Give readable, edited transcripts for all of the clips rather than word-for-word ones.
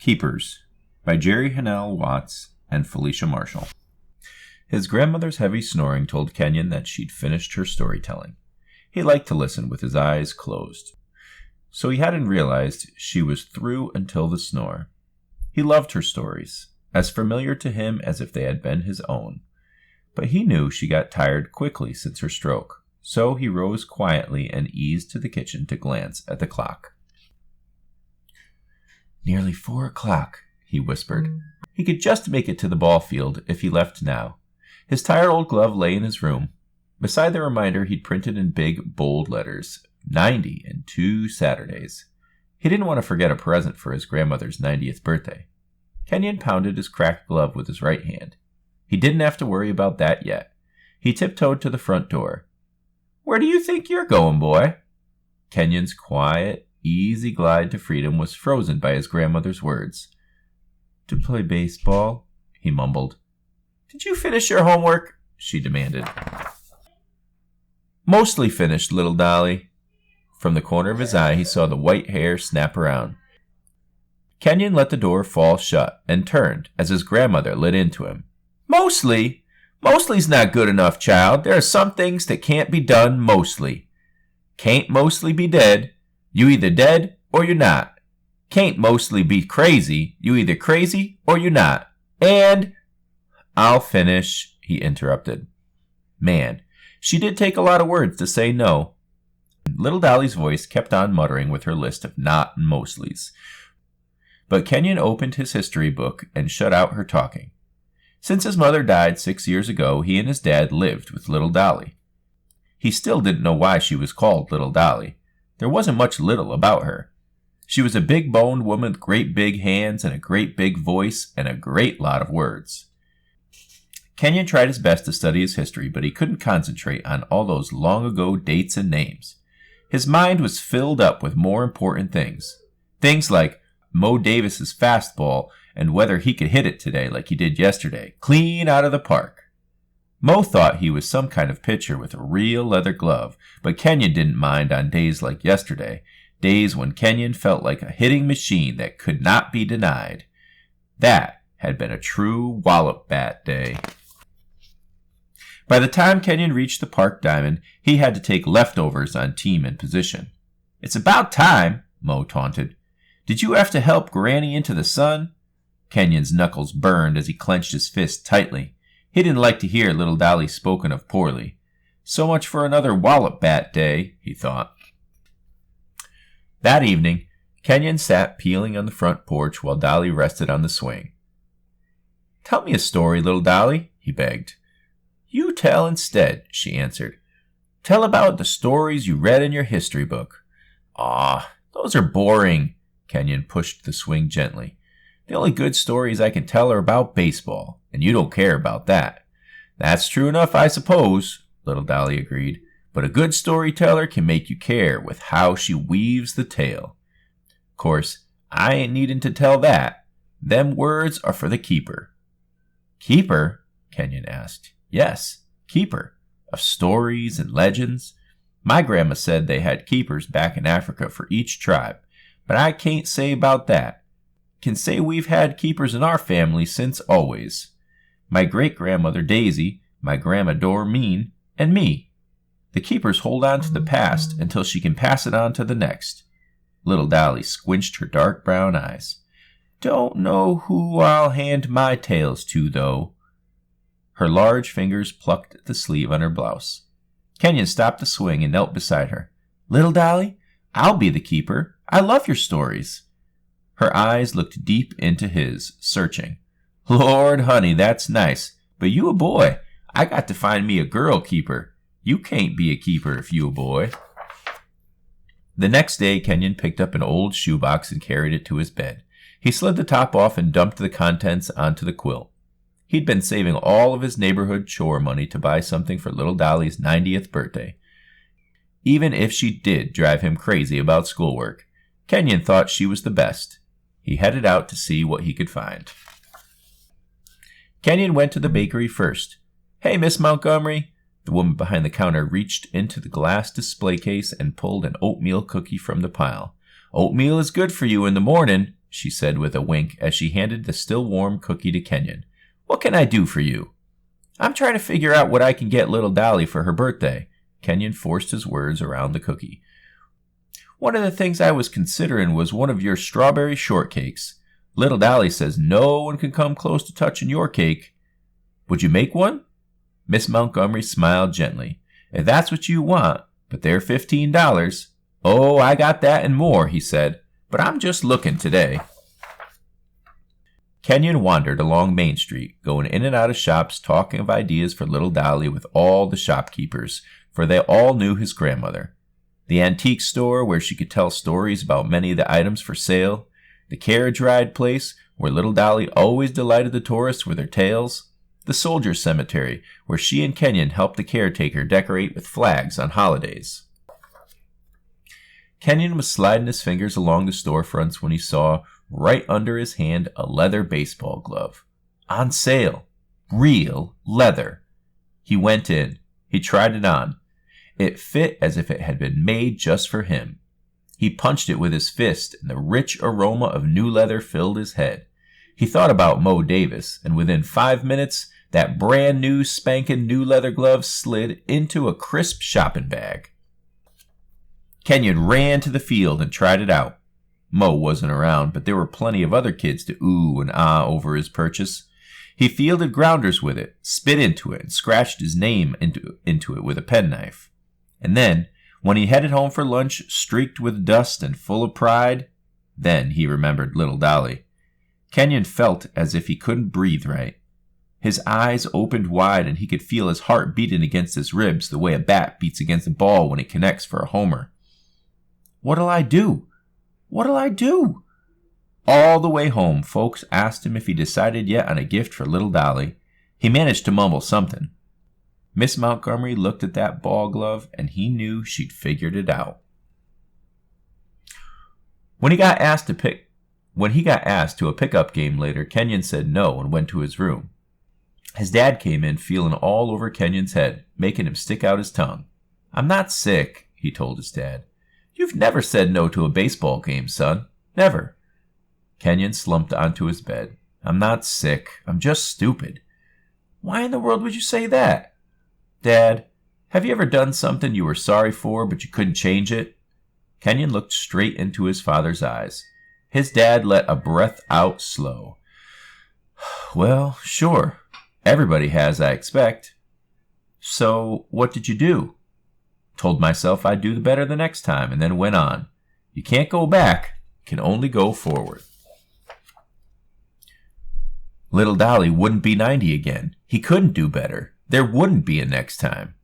Keepers by Jerry Hannell Watts and Felicia Marshall. His grandmother's heavy snoring told Kenyon that she'd finished her storytelling. He liked to listen with his eyes closed, so he hadn't realized she was through until the snore. He loved her stories, as familiar to him as if they had been his own. But he knew she got tired quickly since her stroke, so he rose quietly and eased to the kitchen to glance at the clock. "Nearly 4 o'clock, he whispered. He could just make it to the ball field if he left now. His tired old glove lay in his room. Beside the reminder he'd printed in big, bold letters, 90 and 2 Saturdays. He didn't want to forget a present for his grandmother's 90th birthday. Kenyon pounded his cracked glove with his right hand. He didn't have to worry about that yet. He tiptoed to the front door. "Where do you think you're going, boy?" Kenyon's quiet, easy glide to freedom was frozen by his grandmother's words. "To play baseball," he mumbled. "Did you finish your homework?" she demanded. "Mostly finished, little Dolly." From the corner of his eye, he saw the white hair snap around. Kenyon let the door fall shut and turned as his grandmother lit into him. "Mostly? Mostly's not good enough, child. There are some things that can't be done mostly. Can't mostly be dead. You either dead or you're not. Can't mostly be crazy. You either crazy or you're not. And—" "I'll finish," he interrupted. Man, she did take a lot of words to say no. Little Dolly's voice kept on muttering with her list of not and mostlies. But Kenyon opened his history book and shut out her talking. Since his mother died 6 years ago, he and his dad lived with Little Dolly. He still didn't know why she was called Little Dolly. There wasn't much little about her. She was a big-boned woman with great big hands and a great big voice and a great lot of words. Kenyon tried his best to study his history, but he couldn't concentrate on all those long-ago dates and names. His mind was filled up with more important things. Things like Mo Davis's fastball and whether he could hit it today like he did yesterday, clean out of the park. Mo thought he was some kind of pitcher with a real leather glove, but Kenyon didn't mind on days like yesterday, days when Kenyon felt like a hitting machine that could not be denied. That had been a true wallop bat day. By the time Kenyon reached the park diamond, he had to take leftovers on team and position. "It's about time," Mo taunted. "Did you have to help Granny into the sun?" Kenyon's knuckles burned as he clenched his fist tightly. He didn't like to hear Little Dolly spoken of poorly. So much for another wallop bat day, he thought. That evening, Kenyon sat peeling on the front porch while Dolly rested on the swing. "Tell me a story, Little Dolly," he begged. "You tell instead," she answered. "Tell about the stories you read in your history book." "Aw, those are boring." Kenyon pushed the swing gently. "The only good stories I can tell are about baseball, and you don't care about that." "That's true enough, I suppose," Little Dolly agreed. "But a good storyteller can make you care with how she weaves the tale. Of course, I ain't needin' to tell that. Them words are for the keeper." "Keeper?" Kenyon asked. "Yes, keeper. Of stories and legends. My grandma said they had keepers back in Africa for each tribe, but I can't say about that. Can say we've had keepers in our family since always. My great-grandmother Daisy, my grandma Doreen, and me. The keepers hold on to the past until she can pass it on to the next." Little Dolly squinched her dark brown eyes. "Don't know who I'll hand my tales to, though." Her large fingers plucked at the sleeve on her blouse. Kenyon stopped the swing and knelt beside her. "Little Dolly, I'll be the keeper. I love your stories." Her eyes looked deep into his, searching. "Lord, honey, that's nice. But you a boy. I got to find me a girl keeper. You can't be a keeper if you a boy." The next day, Kenyon picked up an old shoebox and carried it to his bed. He slid the top off and dumped the contents onto the quilt. He'd been saving all of his neighborhood chore money to buy something for Little Dolly's 90th birthday. Even if she did drive him crazy about schoolwork, Kenyon thought she was the best. He headed out to see what he could find. Kenyon went to the bakery first. "Hey, Miss Montgomery." The woman behind the counter reached into the glass display case and pulled an oatmeal cookie from the pile. "Oatmeal is good for you in the morning," she said with a wink as she handed the still warm cookie to Kenyon. "What can I do for you?" "I'm trying to figure out what I can get little Dolly for her birthday." Kenyon forced his words around the cookie. "One of the things I was considering was one of your strawberry shortcakes. Little Dolly says no one can come close to touching your cake. Would you make one?" Miss Montgomery smiled gently. "If that's what you want, but they're $15. "Oh, I got that and more," he said, "but I'm just looking today." Kenyon wandered along Main Street, going in and out of shops, talking of ideas for little Dolly with all the shopkeepers, for they all knew his grandmother. The antique store, where she could tell stories about many of the items for sale. The carriage ride place, where little Dolly always delighted the tourists with her tales. The soldiers' cemetery, where she and Kenyon helped the caretaker decorate with flags on holidays. Kenyon was sliding his fingers along the storefronts when he saw, right under his hand, a leather baseball glove. On sale. Real leather. He went in. He tried it on. It fit as if it had been made just for him. He punched it with his fist, and the rich aroma of new leather filled his head. He thought about Mo Davis, and within 5 minutes, that brand new spanking new leather glove slid into a crisp shopping bag. Kenyon ran to the field and tried it out. Mo wasn't around, but there were plenty of other kids to ooh and ah over his purchase. He fielded grounders with it, spit into it, and scratched his name into it with a penknife. And then, when he headed home for lunch, streaked with dust and full of pride, then he remembered little Dolly. Kenyon felt as if he couldn't breathe right. His eyes opened wide, and he could feel his heart beating against his ribs the way a bat beats against a ball when it connects for a homer. "What'll I do? What'll I do?" All the way home, folks asked him if he decided yet on a gift for little Dolly. He managed to mumble something. Miss Montgomery looked at that ball glove, and he knew she'd figured it out. When he got asked to a pickup game later, Kenyon said no and went to his room. His dad came in feeling all over Kenyon's head, making him stick out his tongue. "I'm not sick," he told his dad. "You've never said no to a baseball game, son. Never." Kenyon slumped onto his bed. "I'm not sick. I'm just stupid." "Why in the world would you say that?" "Dad, have you ever done something you were sorry for, but you couldn't change it?" Kenyon looked straight into his father's eyes. His dad let a breath out slow. "Well, sure. Everybody has, I expect." "So, what did you do?" "Told myself I'd do better the next time, and then went on. You can't go back, can only go forward." Little Dolly wouldn't be 90 again. He couldn't do better. There wouldn't be a next time.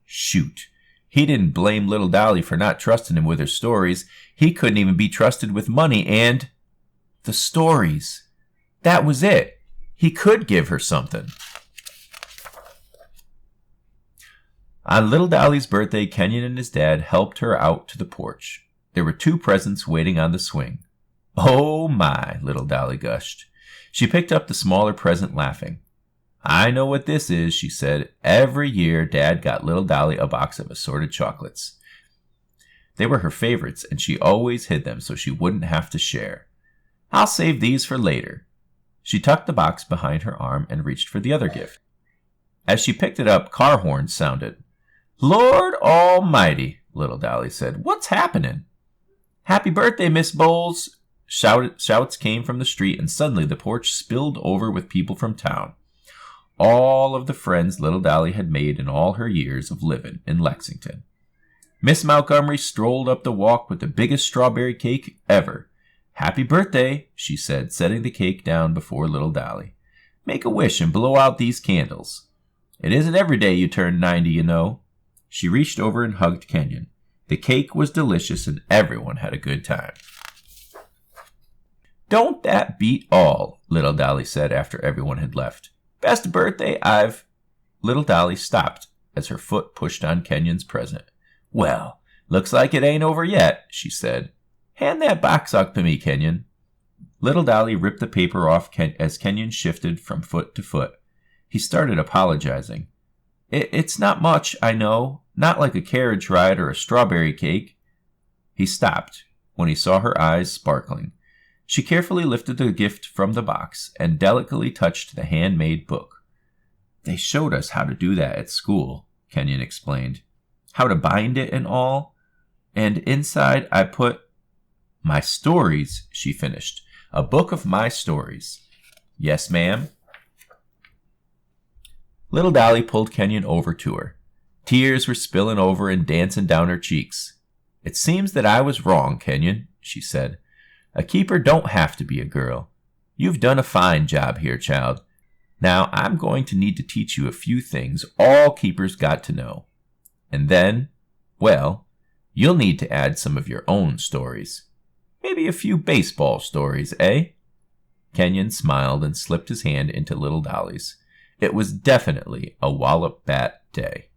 Shoot. He didn't blame little Dolly for not trusting him with her stories. He couldn't even be trusted with money and... the stories. That was it. He could give her something. On little Dolly's birthday, Kenyon and his dad helped her out to the porch. There were 2 presents waiting on the swing. "Oh my," little Dolly gushed. She picked up the smaller present, laughing. "I know what this is," she said. "Every year, Dad got little Dolly a box of assorted chocolates. They were her favorites, and she always hid them so she wouldn't have to share. I'll save these for later." She tucked the box behind her arm and reached for the other gift. As she picked it up, car horns sounded. "Lord Almighty," little Dolly said. "What's happening?" "Happy birthday, Miss Bowles." Shouts came from the street, and suddenly the porch spilled over with people from town. All of the friends little Dolly had made in all her years of living in Lexington. Miss Montgomery strolled up the walk with the biggest strawberry cake ever. "Happy birthday," she said, setting the cake down before little Dolly. "Make a wish and blow out these candles. It isn't every day you turn 90, you know." She reached over and hugged Kenyon. The cake was delicious, and everyone had a good time. "Don't that beat all?" little Dolly said after everyone had left. "Best birthday I've—" Little Dolly stopped as her foot pushed on Kenyon's present. "Well, looks like it ain't over yet," she said. "Hand that box up to me, Kenyon." Little Dolly ripped the paper off as Kenyon shifted from foot to foot. He started apologizing. It's not much, I know. Not like a carriage ride or a strawberry cake." He stopped when he saw her eyes sparkling. She carefully lifted the gift from the box and delicately touched the handmade book. They showed us how to do that at school, Kenyon explained. How to bind it and all. And inside I put my stories, she finished. A book of my stories. Yes, ma'am. Little Dolly pulled Kenyon over to her. Tears were spilling over and dancing down her cheeks. It seems that I was wrong, Kenyon, she said. A keeper don't have to be a girl. You've done a fine job here, child. Now I'm going to need to teach you a few things all keepers got to know. And then, well, you'll need to add some of your own stories. Maybe a few baseball stories, eh? Kenyon smiled and slipped his hand into little Dolly's. It was definitely a wallop bat day.